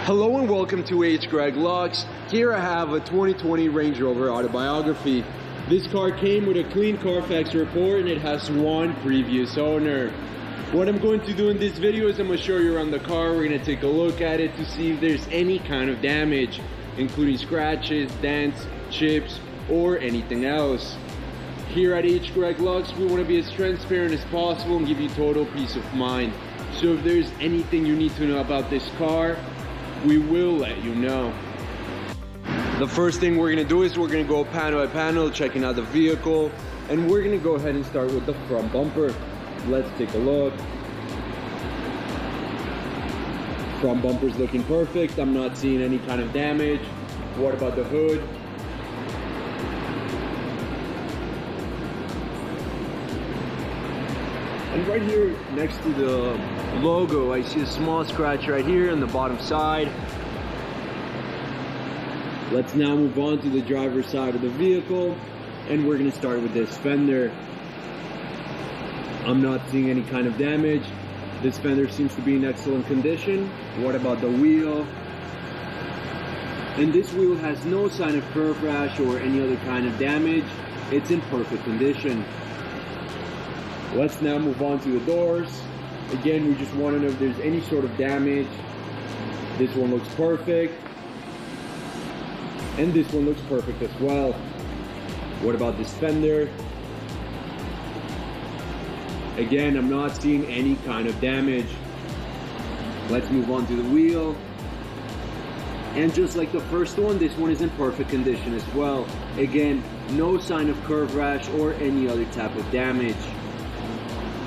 Hello and welcome to H. Greg Lux. Here I have a 2020 Range Rover Autobiography. This car came with a clean Carfax report and it has one previous owner. What I'm going to do in this video is I'm going to show you around the car. We're going to take a look at it to see if there's any kind of damage, including scratches, dents, chips, or anything else. Here at H. Greg Lux, we want to be as transparent as possible and give you total peace of mind. So if there's anything you need to know about this car, we will let you know. The first thing we're going to do is we're going to go panel by panel, checking out the vehicle, and we're going to go ahead and start with the front bumper. Let's take a look. Front bumper's looking perfect. I'm not seeing any kind of damage. What about the hood? And right here next to the logo, I see a small scratch right here on the bottom side. Let's now move on to the driver's side of the vehicle, and we're going to start with this fender. I'm not seeing any kind of damage. This fender seems to be in excellent condition. What about the wheel? And this wheel has no sign of curve rash or any other kind of damage. It's in perfect condition. Let's now move on to the doors. Again, we just want to know if there's any sort of damage. This one looks perfect. And this one looks perfect as well. What about this fender? Again, I'm not seeing any kind of damage. Let's move on to the wheel. And just like the first one, this one is in perfect condition as well. Again, no sign of curve rash or any other type of damage.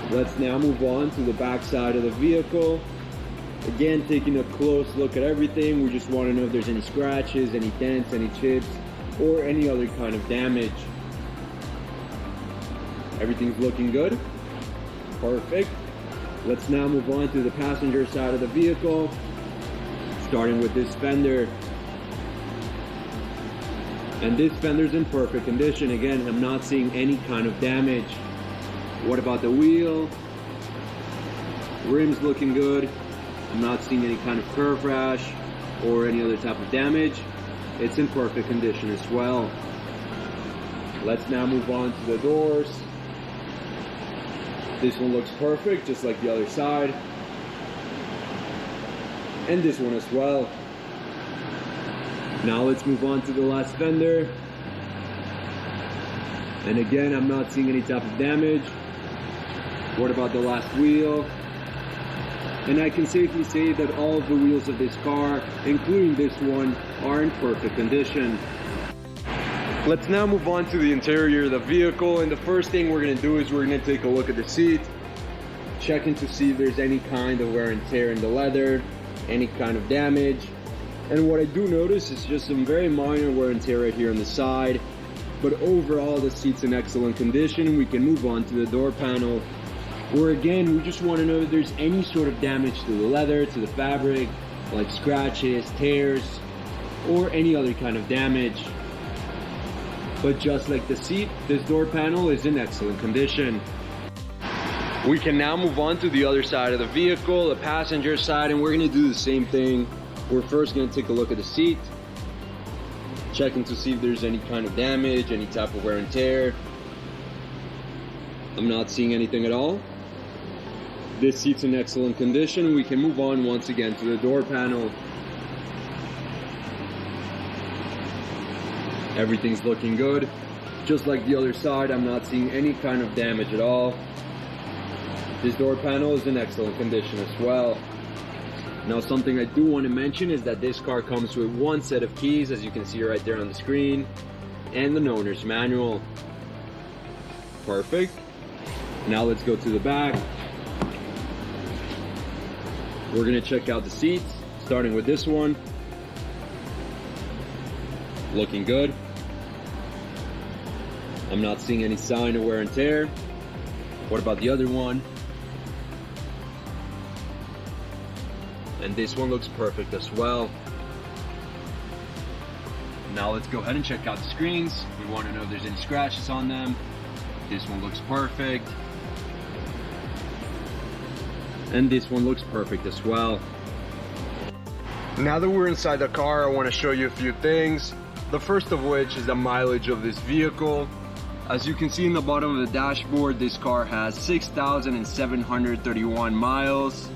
Let's now move on to the back side of the vehicle. Again, taking a close look at everything. We just want to know if there's any scratches, any dents, any chips, or any other kind of damage. Everything's looking good. Perfect. Let's now move on to the passenger side of the vehicle, starting with this fender. And this fender's in perfect condition. Again, I'm not seeing any kind of damage. What about the wheel? Rim's looking good. I'm not seeing any kind of curve rash or any other type of damage. It's in perfect condition as well. Let's now move on to the doors. This one looks perfect, just like the other side. And this one as well. Now let's move on to the last fender. And again, I'm not seeing any type of damage. What about the last wheel? And I can safely say that all of the wheels of this car, including this one, are in perfect condition. Let's now move on to the interior of the vehicle, and the first thing we're going to do is we're going to take a look at the seat, checking to see if there's any kind of wear and tear in the leather, any kind of damage. And what I do notice is just some very minor wear and tear right here on the side, but overall the seat's in excellent condition. We can move on to the door panel, where again, we just want to know if there's any sort of damage to the leather, to the fabric, like scratches, tears, or any other kind of damage. But just like the seat, this door panel is in excellent condition. We can now move on to the other side of the vehicle, the passenger side, and we're going to do the same thing. We're first going to take a look at the seat, checking to see if there's any kind of damage, any type of wear and tear. I'm not seeing anything at all. This seat's in excellent condition. We can move on once again to the door panel. Everything's looking good. Just like the other side, I'm not seeing any kind of damage at all. This door panel is in excellent condition as well. Now, something I do want to mention is that this car comes with one set of keys, as you can see right there on the screen, and the owner's manual. Perfect. Now let's go to the back. We're going to check out the seats, starting with this one. Looking good. I'm not seeing any sign of wear and tear. What about the other one? And this one looks perfect as well. Now let's go ahead and check out the screens. We want to know if there's any scratches on them. This one looks perfect. And this one looks perfect as well. Now that we're inside the car, I want to show you a few things. The first of which is the mileage of this vehicle. As you can see in the bottom of the dashboard, this car has 6,731 miles.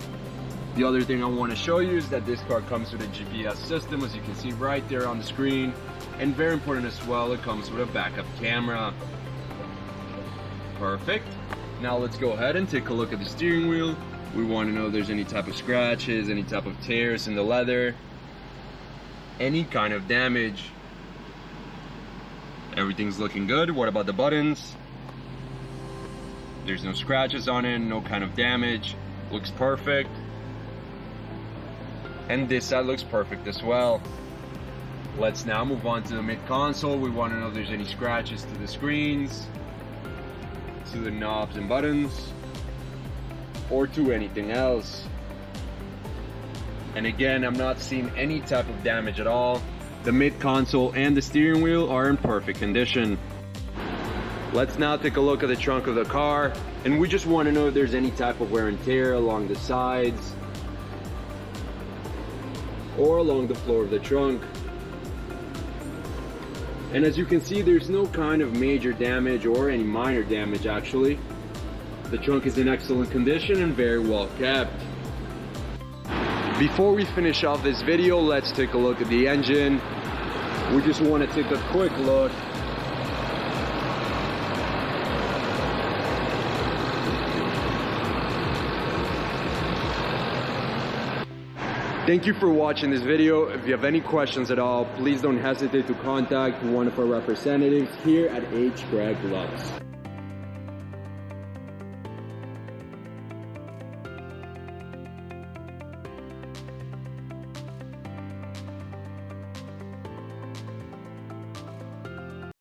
The other thing I want to show you is that this car comes with a GPS system, as you can see right there on the screen. And very important as well, it comes with a backup camera. Perfect. Now let's go ahead and take a look at the steering wheel. We want to know if there's any type of scratches, any type of tears in the leather, any kind of damage. Everything's looking good. What about the buttons? There's no scratches on it, no kind of damage. Looks perfect. And this side looks perfect as well. Let's now move on to the mid-console. We want to know if there's any scratches to the screens, to the knobs and buttons, or to anything else. And again, I'm not seeing any type of damage at all. The mid-console and the steering wheel are in perfect condition. Let's now take a look at the trunk of the car, and we just want to know if there's any type of wear and tear along the sides or along the floor of the trunk. And as you can see, there's no kind of major damage or any minor damage actually. The trunk is in excellent condition and very well kept. Before we finish off this video, let's take a look at the engine. We just want to take a quick look. Thank you for watching this video. If you have any questions at all, please don't hesitate to contact one of our representatives here at H. Greg Lux.